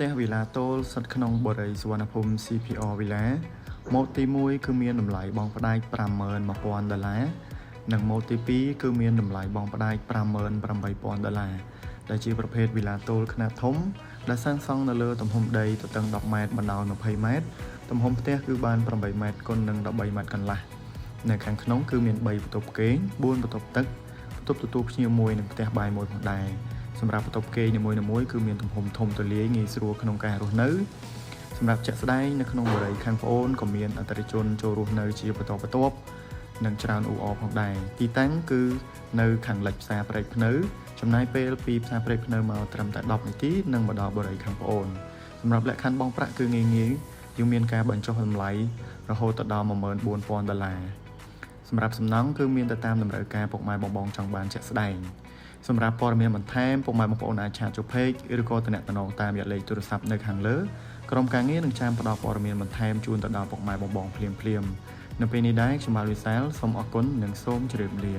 ទះវិឡាតូលស្ថិតក្នុងបរិយាសុវណ្ណភូមិ CPR Villa ម៉ូតទី1គឺមានតម្លៃបង់ផ្ដាច់ $51,000 និងម៉ូតទី2គឺមានតម្លៃបង់ផ្ដាច់ $58,000 ដែលជាប្រភេទវិឡាតូលខ្នាតធំដែលសាងសង់នៅលើទំហំដីទទឹង10ម៉ែត្របណ្ដោយ20ម៉ែត្រទំហំផ្ទះគឺបាន8ម៉ែត្រគុណនឹង13ម៉ែត្រកន្លះនៅខាងក្នុងគឺមាន3បន្ទប់គេង4បន្ទប់ទឹកបន្ទប់ទទួលភ្ញៀវមួយនិងផ្ទះបាយមួយផងដែរសម្រាប់បន្ទប់គេងនីមួយៗគឺមានទំហំធំទូលាយងាយស្រួលក្នុងការរស់នៅសម្រាប់ជាក់ស្ដែងនៅក្នុងបរិយាខាងប្អូនក៏មានអតិថិជនចូលរស់នៅជាបន្តបន្ទាប់និងច្រើនអ៊ូអរផងដែរទីតាំងគឺនៅខាងលិចផ្សារព្រែកភ្នៅចំណាយពេលពីផ្សារព្រែកភ្នៅមកត្រឹមតែ10នាទីនិងមកដល់បរិយាខាងប្អូនសម្រាប់លក្ខខណ្ឌបង់ប្រាក់គឺងាយយើងមានការបញ្ចុះតម្លៃរហូតដល់$14,000សម្រាប់សំណង់គឺមានទៅតាមតម្រូវការពុកម៉ែបងចង់បានជាក់ស្ដែងសម្រាប់ព័ត៌មានបន្ថែមពុកម៉ែបងប្អូនអាចឆាតចូល Page ឬក៏ទំនាក់ទំនងតាមរយៈលេខទូរស័ព្ទនៅខាងលើក្រុមការងារនឹងចាំផ្ដល់ព័ត៌មានបន្ថែមជូនទៅដល់ពុកម៉ែបងភ្លាមនៅពេលនេះដែរខ្ញុំបាទវិសាលសូមអរគុណនិងសូមជម្រាបលា